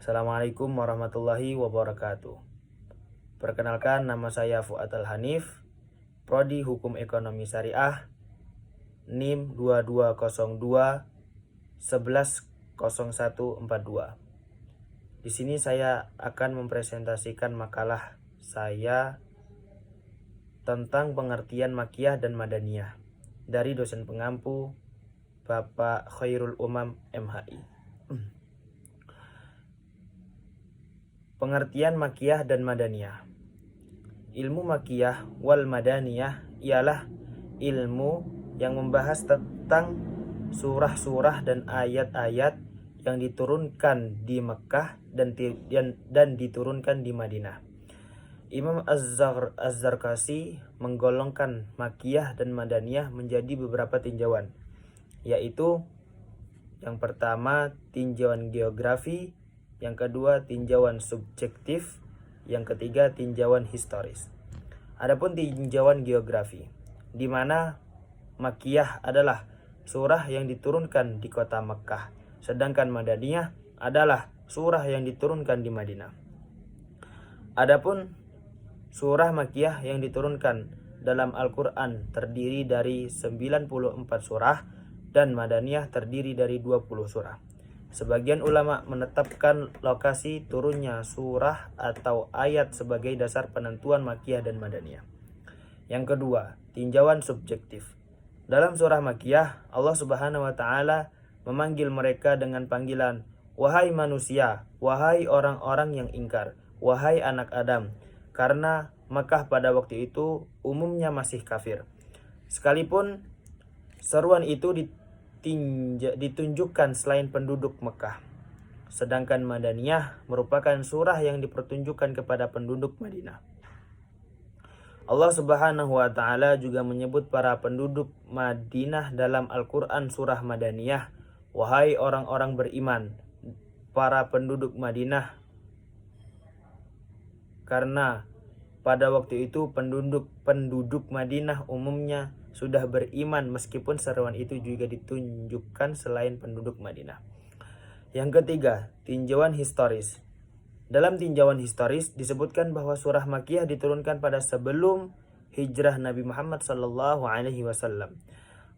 Assalamualaikum warahmatullahi wabarakatuh. Perkenalkan, nama saya Fuad Al-Hanif, Prodi Hukum Ekonomi Syariah, NIM 2202 110142. Di sini saya akan mempresentasikan makalah saya tentang pengertian makiyah dan madaniyah dari dosen pengampu Bapak Khairul Umam MHI. Pengertian makiyah dan madaniyah. Ilmu makiyah wal madaniyah ialah ilmu yang membahas tentang surah-surah dan ayat-ayat yang diturunkan di Mekah dan diturunkan di Madinah. Imam Az-Zarkasi menggolongkan makiyah dan madaniyah menjadi beberapa tinjauan, yaitu yang pertama tinjauan geografi, yang kedua tinjauan subjektif, yang ketiga tinjauan historis. Adapun tinjauan geografi, di mana makiyah adalah surah yang diturunkan di kota Mekkah, sedangkan madaniyah adalah surah yang diturunkan di Madinah. Adapun surah makiyah yang diturunkan dalam Al-Quran terdiri dari 94 surah dan madaniyah terdiri dari 20 surah. Sebagian ulama menetapkan lokasi turunnya surah atau ayat sebagai dasar penentuan makiyah dan madaniyah. Yang kedua, tinjauan subjektif. Dalam surah makiyah, Allah Subhanahu wa taala memanggil mereka dengan panggilan, "Wahai manusia, wahai orang-orang yang ingkar, wahai anak Adam," karena Makkah pada waktu itu umumnya masih kafir. Sekalipun seruan itu ditunjukkan selain penduduk Mekah. Sedangkan madaniyah merupakan surah yang dipertunjukkan kepada penduduk Madinah. Allah Subhanahu wa taala juga menyebut para penduduk Madinah dalam Al-Qur'an surah Madaniyah, "Wahai orang-orang beriman, para penduduk Madinah," karena pada waktu itu penduduk Madinah umumnya sudah beriman meskipun seruan itu juga ditunjukkan selain penduduk Madinah. Yang ketiga, tinjauan historis. Dalam tinjauan historis disebutkan bahwa surah makiyah diturunkan pada sebelum hijrah Nabi Muhammad SAW.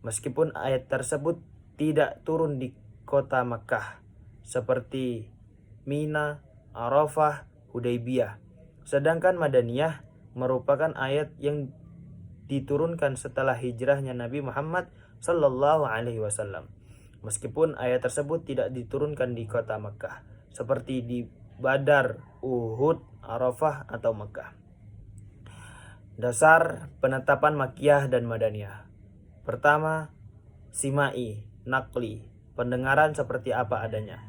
Meskipun ayat tersebut tidak turun di kota Makkah seperti Mina, Arafah, Hudaybiyah. Sedangkan madaniyah merupakan ayat yang diturunkan setelah hijrahnya Nabi Muhammad SAW. Meskipun ayat tersebut tidak diturunkan di kota Mekah, seperti di Badar, Uhud, Arafah, atau Mekah. Dasar penetapan makiyah dan madaniyah. Pertama, simai, nakli, pendengaran seperti apa adanya,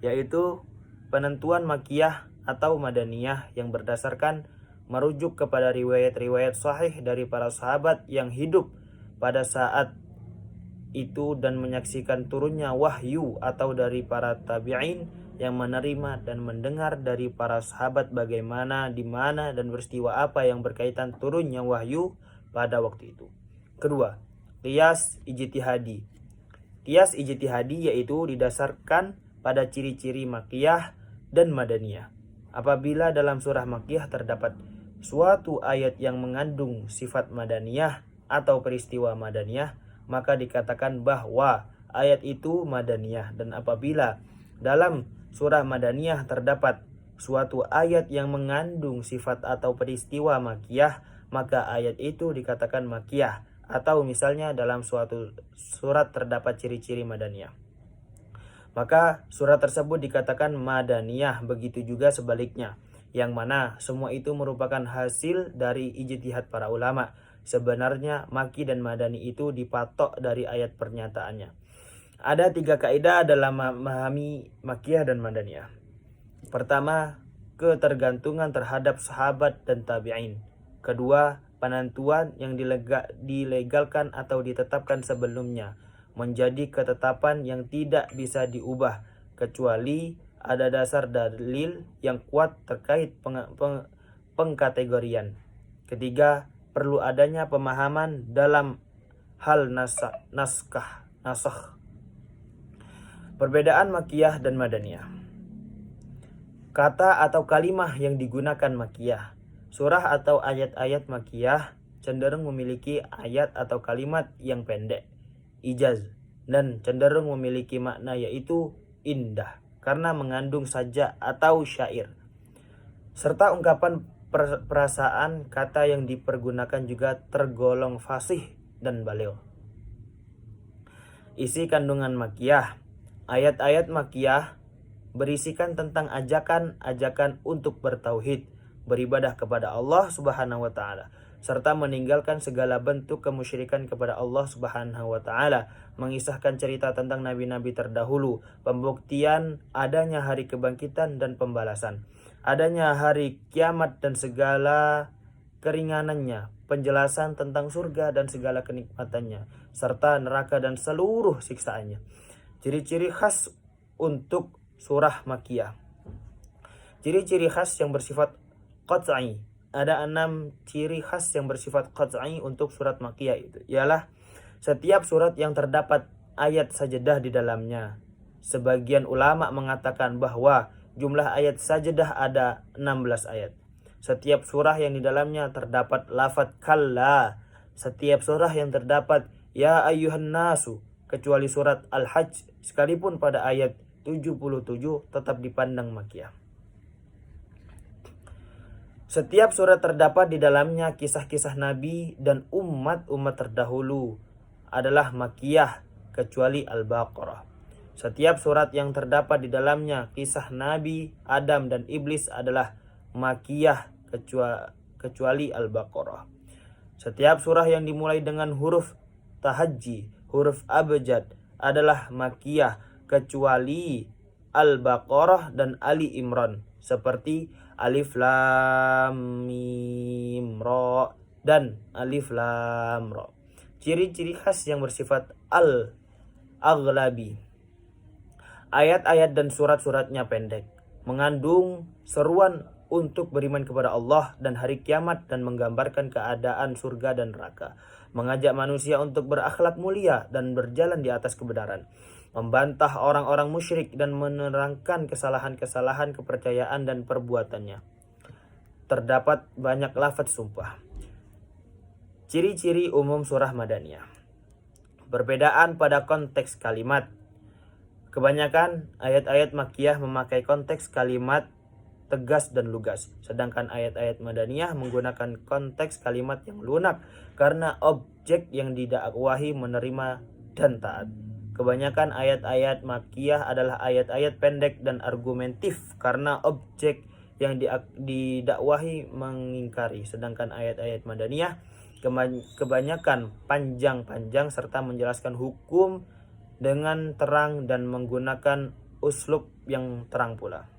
yaitu penentuan makiyah atau madaniyah yang berdasarkan merujuk kepada riwayat-riwayat sahih dari para sahabat yang hidup pada saat itu dan menyaksikan turunnya wahyu, atau dari para tabi'in yang menerima dan mendengar dari para sahabat bagaimana, di mana, dan peristiwa apa yang berkaitan turunnya wahyu pada waktu itu. Kedua, qiyas ijtihadi. Qiyas ijtihadi yaitu didasarkan pada ciri-ciri makiyah dan madaniyah. Apabila dalam surah makiyah terdapat suatu ayat yang mengandung sifat madaniyah atau peristiwa madaniyah, maka dikatakan bahwa ayat itu madaniyah. Dan apabila dalam surah madaniyah terdapat suatu ayat yang mengandung sifat atau peristiwa makiyah, maka ayat itu dikatakan makiyah. Atau misalnya dalam suatu surat terdapat ciri-ciri madaniyah, maka surat tersebut dikatakan madaniyah. Begitu juga sebaliknya, yang mana semua itu merupakan hasil dari ijtihad para ulama. Sebenarnya maki dan madani itu dipatok dari ayat pernyataannya. Ada 3 kaidah dalam memahami makiyah dan madaniyah. Pertama, ketergantungan terhadap sahabat dan tabi'in. Kedua, penentuan yang dilegalkan atau ditetapkan sebelumnya menjadi ketetapan yang tidak bisa diubah kecuali ada dasar dalil yang kuat terkait pengkategorian. Ketiga, perlu adanya pemahaman dalam hal nasakh. Perbedaan makiyah dan madaniyah. Kata atau kalimah yang digunakan makiyah. Surah atau ayat-ayat makiyah cenderung memiliki ayat atau kalimat yang pendek, ijaz, dan cenderung memiliki makna yaitu indah karena mengandung sajak atau syair. Serta ungkapan perasaan, kata yang dipergunakan juga tergolong fasih dan baligh. Isi kandungan makiyah. Ayat-ayat makiyah berisikan tentang ajakan-ajakan untuk bertauhid, beribadah kepada Allah Subhanahu wa taala, serta meninggalkan segala bentuk kemusyrikan kepada Allah Subhanahu wa taala, mengisahkan cerita tentang nabi-nabi terdahulu, pembuktian adanya hari kebangkitan dan pembalasan, adanya hari kiamat dan segala keringanannya, penjelasan tentang surga dan segala kenikmatannya, serta neraka dan seluruh siksaannya. Ciri-ciri khas untuk surah makiyah. Ciri-ciri khas yang bersifat qat'i. Ada 6 ciri khas yang bersifat qat'i untuk surat makiyah itu. Ialah setiap surat yang terdapat ayat sajadah di dalamnya. Sebagian ulama mengatakan bahwa jumlah ayat sajadah ada 16 ayat. Setiap surah yang di dalamnya terdapat lafaz kalla. Setiap surah yang terdapat ya ayyuhan nasu, kecuali surat Al-Hajj, sekalipun pada ayat 77 tetap dipandang makiyah. Setiap surat terdapat di dalamnya kisah-kisah Nabi dan umat-umat terdahulu adalah makiyah kecuali Al-Baqarah. Setiap surat yang terdapat di dalamnya kisah Nabi, Adam dan Iblis adalah makiyah kecuali Al-Baqarah. Setiap surah yang dimulai dengan huruf tahajji, huruf abjad adalah makiyah kecuali Al-Baqarah dan Ali Imran, seperti Alif Lam Mim Ra dan Alif Lam Ra. Ciri-ciri khas yang bersifat al-aghlabi. Ayat-ayat dan surat-suratnya pendek, mengandung seruan untuk beriman kepada Allah dan hari kiamat dan menggambarkan keadaan surga dan neraka, mengajak manusia untuk berakhlak mulia dan berjalan di atas kebenaran, membantah orang-orang musyrik dan menerangkan kesalahan-kesalahan kepercayaan dan perbuatannya. Terdapat banyak lafaz sumpah. Ciri-ciri umum surah Madaniyah. Perbedaan pada konteks kalimat. Kebanyakan ayat-ayat makiyah memakai konteks kalimat tegas dan lugas, sedangkan ayat-ayat Madaniyah menggunakan konteks kalimat yang lunak karena objek yang didakwahi menerima dan taat. Kebanyakan ayat-ayat makiyah adalah ayat-ayat pendek dan argumentif karena objek yang didakwahi mengingkari, sedangkan ayat-ayat Madaniyah kebanyakan panjang-panjang serta menjelaskan hukum dengan terang dan menggunakan uslub yang terang pula.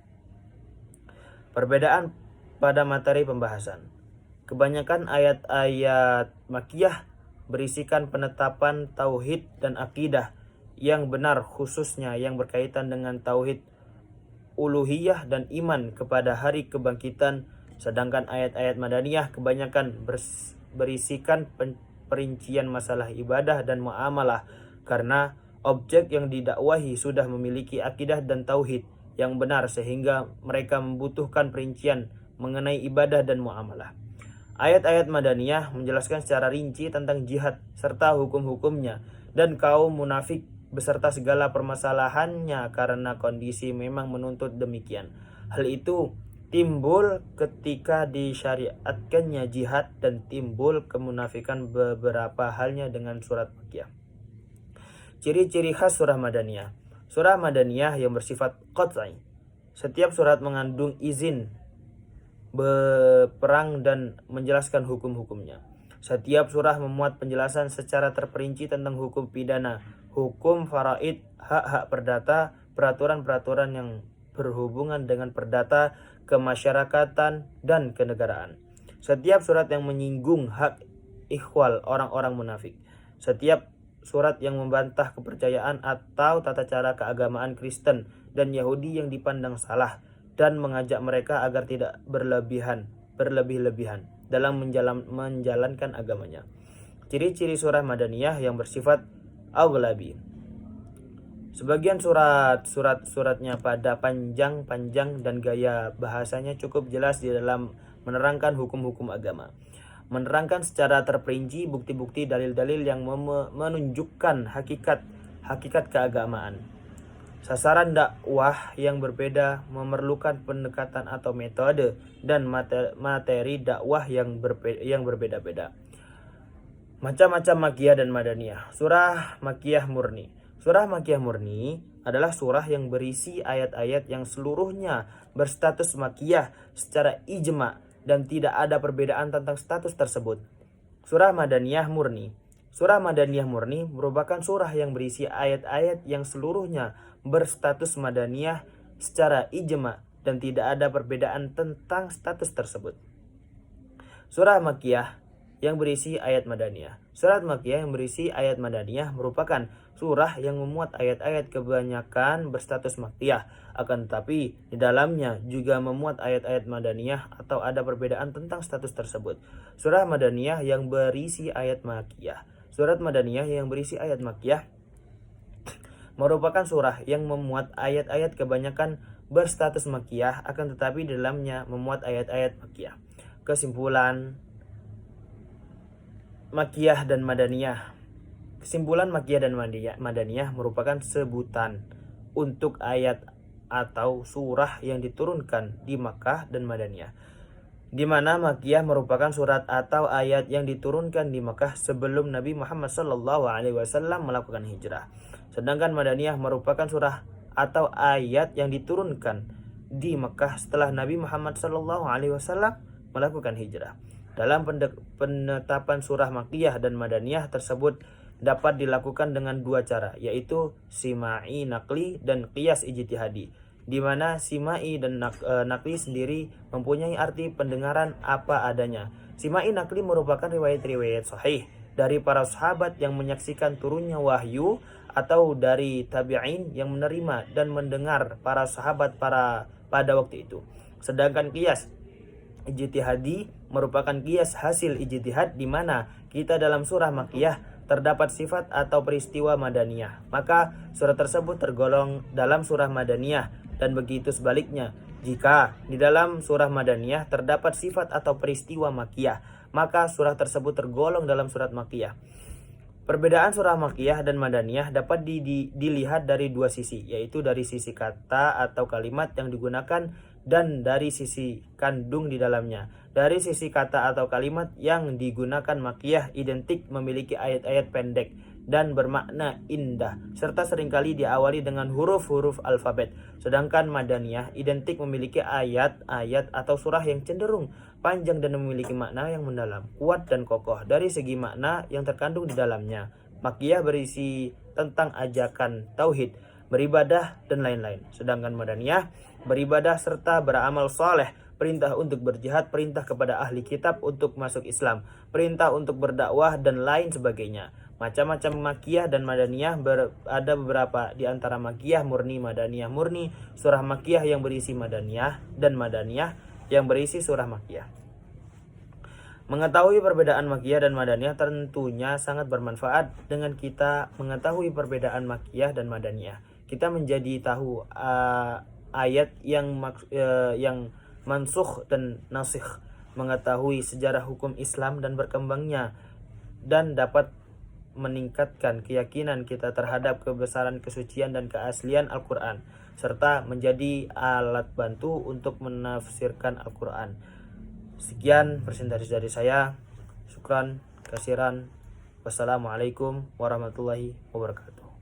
Perbedaan pada materi pembahasan. Kebanyakan ayat-ayat makiyah berisikan penetapan tauhid dan akidah yang benar, khususnya yang berkaitan dengan tauhid uluhiyah dan iman kepada hari kebangkitan, sedangkan ayat-ayat Madaniyah kebanyakan berisikan perincian masalah ibadah dan muamalah karena objek yang didakwahi sudah memiliki akidah dan tauhid yang benar sehingga mereka membutuhkan perincian mengenai ibadah dan muamalah. Ayat-ayat Madaniyah menjelaskan secara rinci tentang jihad serta hukum-hukumnya dan kaum munafik beserta segala permasalahannya karena kondisi memang menuntut demikian. Hal itu timbul ketika disyariatkannya jihad dan timbul kemunafikan beberapa halnya dengan surat makiyah. Ciri-ciri khas surah Madaniyah. Surah Madaniyah yang bersifat qat'i. Setiap surat mengandung izin berperang dan menjelaskan hukum-hukumnya. Setiap surah memuat penjelasan secara terperinci tentang hukum pidana, hukum faraid, hak-hak perdata, peraturan-peraturan yang berhubungan dengan perdata, kemasyarakatan, dan kenegaraan. Setiap surat yang menyinggung hak ikhwal orang-orang munafik. Setiap surat yang membantah kepercayaan atau tata cara keagamaan Kristen dan Yahudi yang dipandang salah dan mengajak mereka agar tidak berlebih-lebihan dalam menjalankan agamanya. Ciri-ciri surah Madaniyah yang bersifat aghlabi. Sebagian suratnya pada panjang dan gaya bahasanya cukup jelas di dalam menerangkan hukum-hukum agama. Menerangkan secara terperinci bukti-bukti dalil-dalil yang menunjukkan hakikat keagamaan. Sasaran dakwah yang berbeda memerlukan pendekatan atau metode dan materi dakwah yang berbeda-beda. Macam-macam Makkiyah dan Madaniyah. Surah Makkiyah murni. Surah Makkiyah murni adalah surah yang berisi ayat-ayat yang seluruhnya berstatus Makkiyah secara ijma dan tidak ada perbedaan tentang status tersebut. Surah Madaniyah murni. Surah Madaniyah murni merupakan surah yang berisi ayat-ayat yang seluruhnya berstatus Madaniyah secara ijma dan tidak ada perbedaan tentang status tersebut. Surah Makkiyah yang berisi ayat Madaniyah. Surat Makkiyah yang berisi ayat Madaniyah merupakan surah yang memuat ayat-ayat kebanyakan berstatus Makkiyah, akan tetapi di dalamnya juga memuat ayat-ayat Madaniyah atau ada perbedaan tentang status tersebut. Surah Madaniyah yang berisi ayat Makkiyah. Surat Madaniyah yang berisi ayat Makkiyah merupakan surah yang memuat ayat-ayat kebanyakan berstatus Makkiyah, akan tetapi di dalamnya memuat ayat-ayat Makkiyah. Kesimpulan Makkiyah dan Madaniyah. Kesimpulan Makkiyah dan Madaniyah merupakan sebutan untuk ayat atau surah yang diturunkan di Makkah dan Madaniyah, di mana Makkiyah merupakan surat atau ayat yang diturunkan di Makkah sebelum Nabi Muhammad SAW melakukan hijrah. Sedangkan Madaniyah merupakan surah atau ayat yang diturunkan di Makkah setelah Nabi Muhammad SAW melakukan hijrah. Dalam penetapan surah Makkiyah dan Madaniyah tersebut dapat dilakukan dengan dua cara, yaitu simai nakli dan qiyas ijtihadi, di mana simai dan nakli sendiri mempunyai arti pendengaran apa adanya. Simai nakli merupakan riwayat-riwayat sahih dari para sahabat yang menyaksikan turunnya wahyu atau dari tabi'in yang menerima dan mendengar para sahabat pada waktu itu. Sedangkan qiyas ijtihadi merupakan qiyas hasil ijtihad di mana kita dalam surah Makkiyah terdapat sifat atau peristiwa Madaniyah, maka surah tersebut tergolong dalam surah Madaniyah, dan begitu sebaliknya. Jika di dalam surah Madaniyah terdapat sifat atau peristiwa Makkiyah, maka surah tersebut tergolong dalam surat Makkiyah. Perbedaan surah Makkiyah dan Madaniyah dapat dilihat dari dua sisi, yaitu dari sisi kata atau kalimat yang digunakan dan dari sisi kandung di dalamnya. Dari sisi kata atau kalimat yang digunakan, Makkiyah identik memiliki ayat-ayat pendek dan bermakna indah, serta seringkali diawali dengan huruf-huruf alfabet. Sedangkan Madaniyah identik memiliki ayat-ayat atau surah yang cenderung panjang dan memiliki makna yang mendalam, kuat dan kokoh dari segi makna yang terkandung di dalamnya. Makkiyah berisi tentang ajakan tauhid, beribadah dan lain-lain. Sedangkan Madaniyah beribadah serta beramal soleh, perintah untuk berjihad, perintah kepada ahli kitab untuk masuk Islam, perintah untuk berdakwah dan lain sebagainya. Macam-macam Makkiyah dan Madaniyah ada beberapa di antara Makkiyah murni, Madaniyah murni, surah Makkiyah yang berisi Madaniyah dan Madaniyah yang berisi surah Makkiyah. Mengetahui perbedaan Makkiyah dan Madaniyah tentunya sangat bermanfaat. Dengan kita mengetahui perbedaan Makkiyah dan Madaniyah, kita menjadi tahu ayat yang mansukh dan nasikh, mengetahui sejarah hukum Islam dan berkembangnya, dan dapat meningkatkan keyakinan kita terhadap kebesaran, kesucian dan keaslian Al-Quran, serta menjadi alat bantu untuk menafsirkan Al-Quran. Sekian presentasi dari saya. Syukran kasiran. Wassalamualaikum warahmatullahi wabarakatuh.